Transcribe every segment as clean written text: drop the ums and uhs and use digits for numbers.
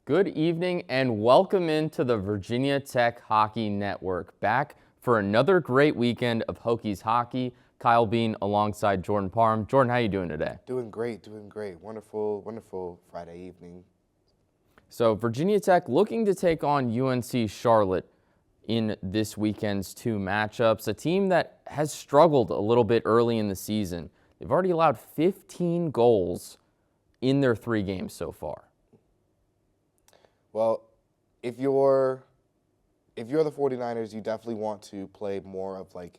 Good evening and welcome into the Virginia Tech Hockey Network. Back for another great weekend of Hokies hockey. Kyle Beene alongside Jordan Parham. Jordan, how you doing today? Doing great, doing great. Wonderful, wonderful Friday evening. So Virginia Tech looking to take on UNC Charlotte in this weekend's two matchups. A team that has struggled a little bit early in the season. They've already allowed 15 goals in their 3 games so far. Well, if you're the 49ers, you definitely want to play more of like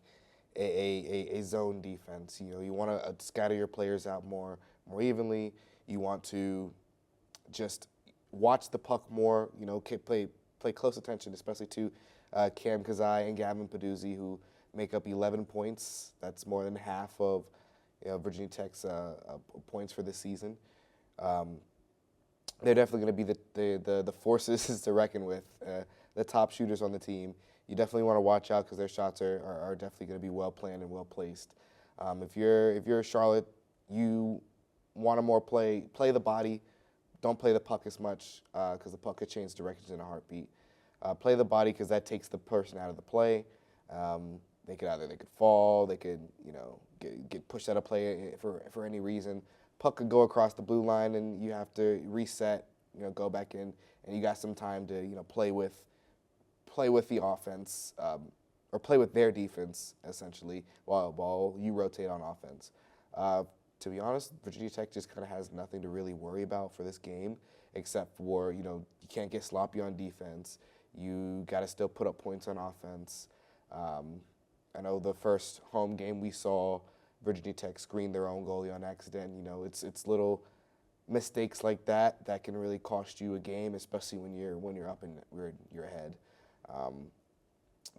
a zone defense. You know, you want to scatter your players out more evenly. You want to just watch the puck more. You know, play close attention, especially to Cam Kazai and Gavin Peduzzi, who make up 11 points. That's more than half of Virginia Tech's points for this season. They're definitely going to be the forces to reckon with, the top shooters on the team. You definitely want to watch out because their shots are definitely going to be well planned and well placed. If you're Charlotte, you want to more play the body. Don't play the puck as much because the puck could change directions in a heartbeat. Play the body because that takes the person out of the play. They could fall, they could get pushed out of play for any reason. Puck could go across the blue line and you have to reset, go back in, and you got some time to play with the offense or play with their defense essentially while you rotate on offense. To be honest, Virginia Tech just kind of has nothing to really worry about for this game, except for you can't get sloppy on defense. You got to still put up points on offense. I know the first home game we saw Virginia Tech screen their own goalie on accident. It's little mistakes like that can really cost you a game, especially when you're up and you're ahead.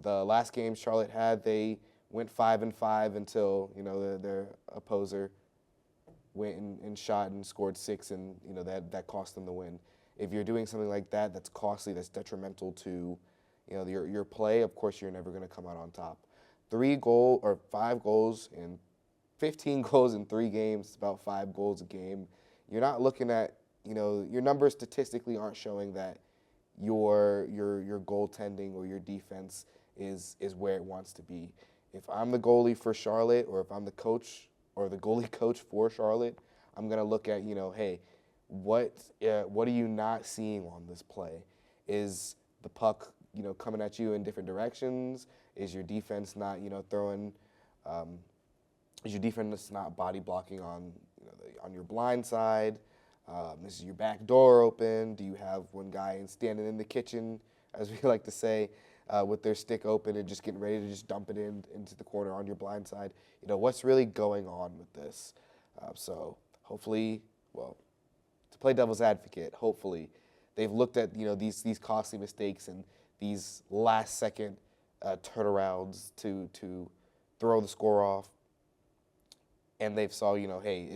The last game Charlotte had, they went 5-5 until their opposer went and shot and scored 6, and that cost them the win. If you're doing something like that, that's costly, that's detrimental to your play. Of course, you're never going to come out on top. 5 goals and 15 goals in 3 games, about 5 goals a game. You're not looking at, your numbers statistically aren't showing that your goaltending or your defense is where it wants to be. If I'm the goalie for Charlotte, or if I'm the coach or the goalie coach for Charlotte, I'm going to look at, hey, what are you not seeing on this play? Is the puck, coming at you in different directions? Is your defense not, throwing is your defense not body blocking on on your blind side? Is your back door open? Do you have one guy standing in the kitchen, as we like to say, with their stick open and just getting ready to just dump it into the corner on your blind side? What's really going on with this? So hopefully, to play devil's advocate, hopefully they've looked at these costly mistakes and these last second turnarounds to throw the score off. And they've saw, hey,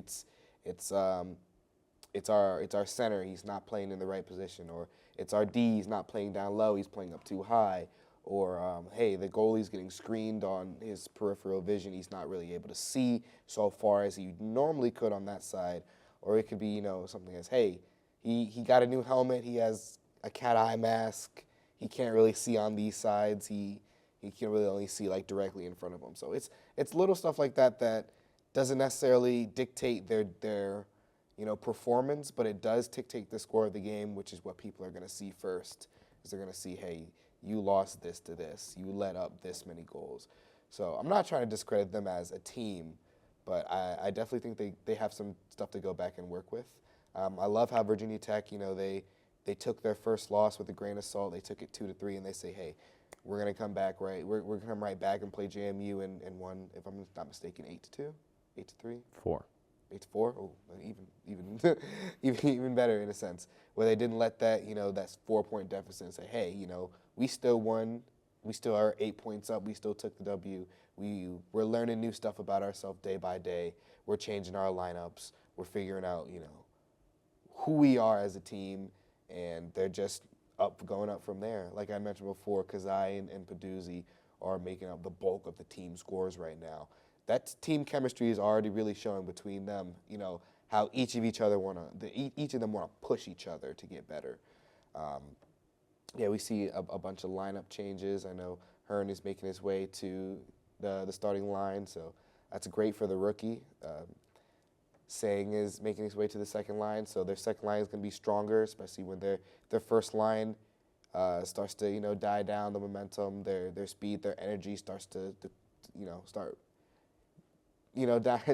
it's our center, he's not playing in the right position, or it's our D, he's not playing down low, he's playing up too high, or hey, the goalie's getting screened on his peripheral vision, he's not really able to see so far as he normally could on that side, or it could be something as, hey, he got a new helmet, he has a cat eye mask, he can't really see on these sides, he can really only see like directly in front of him. So it's little stuff like that doesn't necessarily dictate their performance, but it does dictate the score of the game, which is what people are going to see first. Is they're going to see, hey, you lost this to this, you let up this many goals. So I'm not trying to discredit them as a team, but I definitely think they have some stuff to go back and work with. I love how Virginia Tech, they took their first loss with a grain of salt. They took it 2-3, and they say, hey, we're going to come back right. We're going to come right back and play JMU and won, if I'm not mistaken, 8-2, 8-3, 4. 8-4. Oh, even better in a sense, where they didn't let that that 4-point deficit and say, hey, we still won, we still are 8 points up, we still took the W. We're learning new stuff about ourselves day by day. We're changing our lineups. We're figuring out who we are as a team, and they're just going up from there. Like I mentioned before, Kazai and Peduzzi are making up the bulk of the team scores right now. That team chemistry is already really showing between them, how each of them want to push each other to get better. Yeah, we see a bunch of lineup changes. I know Hearn is making his way to the starting line, so that's great for the rookie. Sang is making his way to the second line, so their second line is going to be stronger, especially when their first line starts to die down. The momentum, their speed, their energy starts to start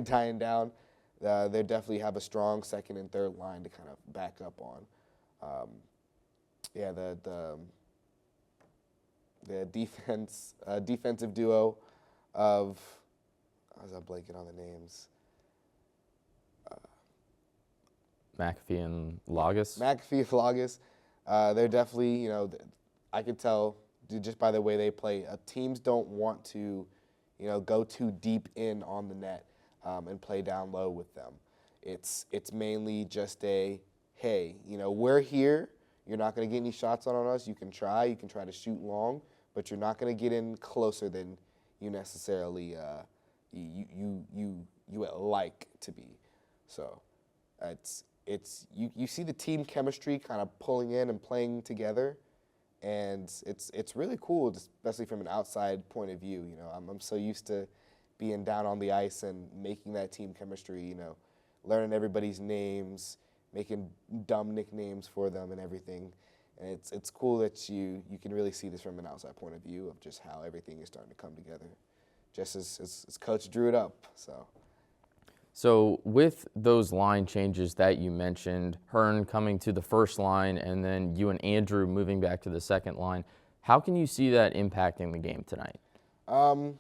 dying down. They definitely have a strong second and third line to kind of back up on. Yeah, the defensive duo of, I was blanking on the names. McAfee and Lagas. McAfee, Lagas, they're definitely, I could tell just by the way they play, teams don't want to, go too deep in on the net and play down low with them. It's mainly just a, hey, we're here. You're not going to get any shots on us. You can try to shoot long, but you're not going to get in closer than you necessarily you would like to be. So you see the team chemistry kind of pulling in and playing together, and it's really cool, especially from an outside point of view. I'm so used to being down on the ice and making that team chemistry. Learning everybody's names, making dumb nicknames for them and everything. And it's cool that you can really see this from an outside point of view of just how everything is starting to come together, just as Coach drew it up. So with those line changes that you mentioned, Hearn coming to the first line and then you and Andrew moving back to the second line, how can you see that impacting the game tonight? You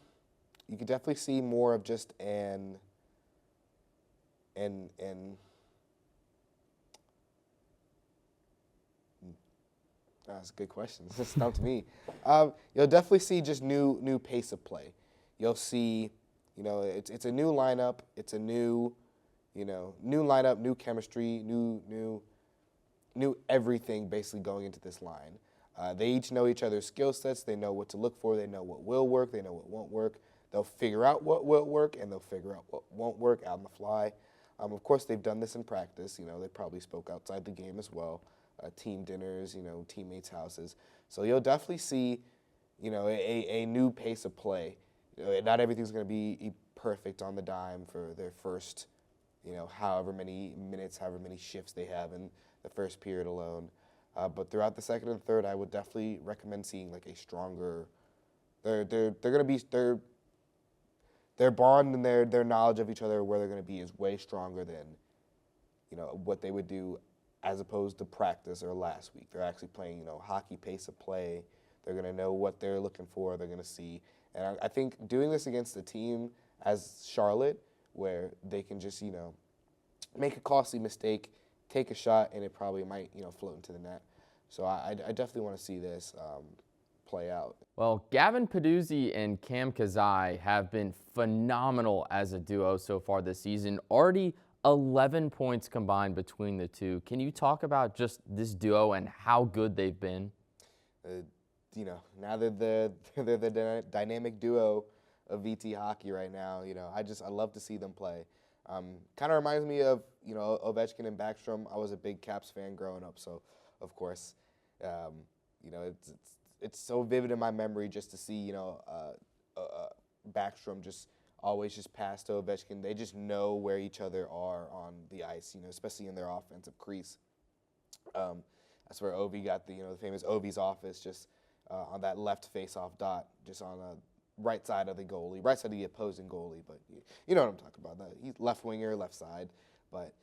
could definitely see more of just that's a good question. This stumped me. You'll definitely see just new pace of play. You'll see, it's a new lineup. It's a new lineup, new chemistry, new everything basically going into this line. They each know each other's skill sets. They know what to look for. They know what will work. They know what won't work. They'll figure out what will work, and they'll figure out what won't work out on the fly. Of course, they've done this in practice. They probably spoke outside the game as well. Team dinners, teammates' houses. So you'll definitely see, a new pace of play. Not everything's going to be perfect on the dime for their first, however many minutes, however many shifts they have in the first period alone. But throughout the second and third, I would definitely recommend seeing like a stronger. They're going to be their bond and their knowledge of each other, where they're going to be, is way stronger than, what they would do as opposed to practice or last week. They're actually playing, hockey pace of play. They're going to know what they're looking for. They're going to see. And I think doing this against a team as Charlotte, where they can just, make a costly mistake, take a shot, and it probably might, float into the net. So I definitely want to see this play out. Well, Gavin Peduzzi and Cam Kazai have been phenomenal as a duo so far this season. Already 11 points combined between the two. Can you talk about just this duo and how good they've been? Now they're the dynamic duo of VT hockey right now. I love to see them play. Kind of reminds me of Ovechkin and Backstrom. I was a big Caps fan growing up, so of course, it's so vivid in my memory just to see Backstrom just always just pass to Ovechkin. They just know where each other are on the ice, especially in their offensive crease. That's where Ovi got the famous Ovi's office, just on that left face-off dot, just on the right side of the goalie, right side of the opposing goalie. But you know what I'm talking about. He's left winger, left side. But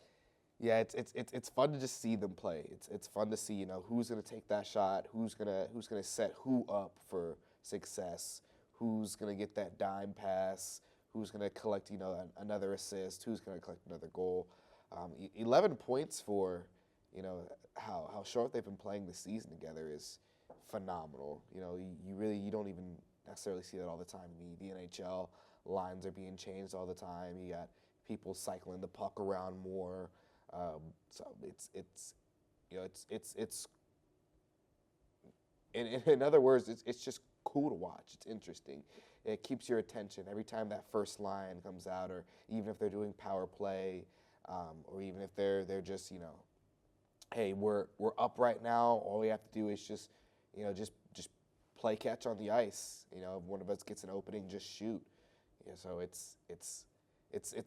yeah, it's fun to just see them play. It's fun to see who's gonna take that shot, who's gonna set who up for success, who's gonna get that dime pass, who's gonna collect another assist, who's gonna collect another goal. 11 points for how short they've been playing this season together is phenomenal. You don't even necessarily see that all the time in the NHL. Lines are being changed all the time. You got people cycling the puck around more. So it's in other words, it's just cool to watch. It's interesting. It keeps your attention every time that first line comes out, or even if they're doing power play, or even if they're just hey, we're up right now. All we have to do is just, just play catch on the ice. If one of us gets an opening, just shoot. So it's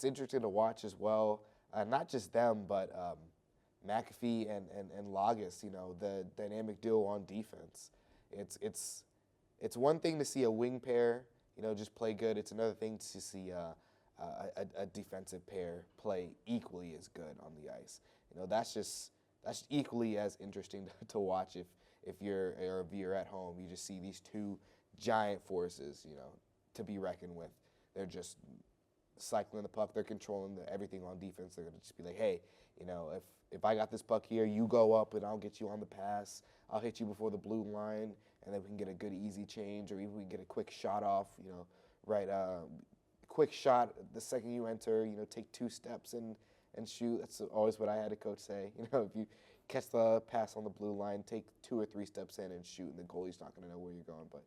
interesting to watch as well. Not just them, but McAfee and Lagas. The dynamic duo on defense. It's one thing to see a wing pair, just play good. It's another thing to see a defensive pair play equally as good on the ice. That's equally as interesting to watch if you're at home. You just see these two giant forces, to be reckoned with. They're just cycling the puck. They're controlling everything on defense. They're going to just be like, hey, if I got this puck here, you go up and I'll get you on the pass. I'll hit you before the blue line, and then we can get a good easy change, or even we can get a quick shot off, right? Quick shot the second you enter, take 2 steps and shoot. That's always what I had a coach say. If you catch the pass on the blue line, take 2 or 3 steps in and shoot, and the goalie's not going to know where you're going. But,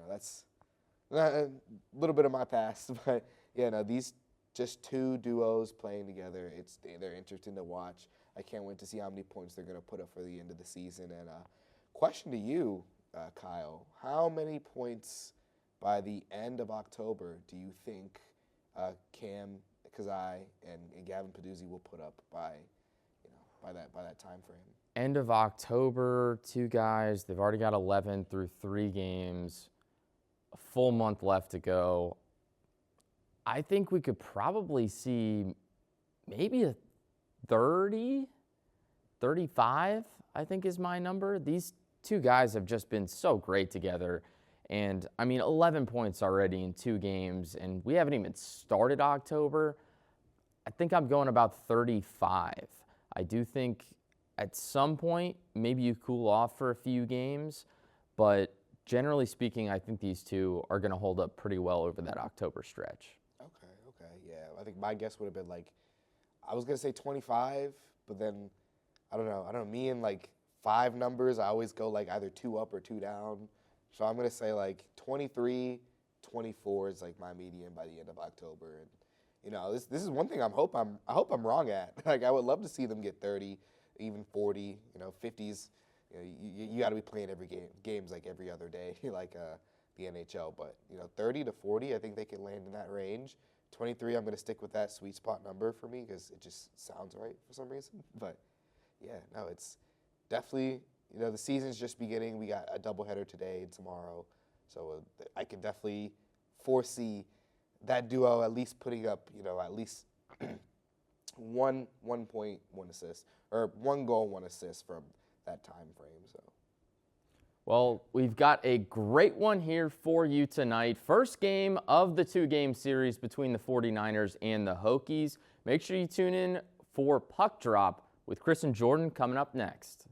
that's a little bit of my past. But, these just two duos playing together, they're interesting to watch. I can't wait to see how many points they're going to put up for the end of the season. And question to you, Kyle, how many points by the end of October do you think Cam Kazai and Gavin Peduzzi will put up by that time frame? End of October, 2 guys. They've already got 11 through 3 games. A full month left to go. I think we could probably see maybe a 30, 35, I think is my number. These 2 guys have just been so great together. And, 11 points already in 2 games, and we haven't even started October. I think I'm going about 35. I do think at some point, maybe you cool off for a few games, but generally speaking, I think these 2 are going to hold up pretty well over that October stretch. Okay, yeah. I think my guess would have been I was going to say 25, but then, I don't know, me and 5 numbers, I always go either 2 up or 2 down. So I'm going to say 23, 24 is my median by the end of October. And, this is one thing I hope I'm wrong at. I would love to see them get 30, even 40, 50s. You got to be playing every games every other day, the NHL. But 30 to 40, I think they can land in that range. 23, I'm going to stick with that sweet spot number for me because it just sounds right for some reason. But yeah, no, it's definitely, the season's just beginning. We got a doubleheader today and tomorrow, so I can definitely foresee that duo at least putting up, at least 1 point, 1 assist, or 1 goal, 1 assist from that time frame. So. Well, we've got a great one here for you tonight. First game of the 2-game series between the 49ers and the Hokies. Make sure you tune in for Puck Drop with Chris and Jordan coming up next.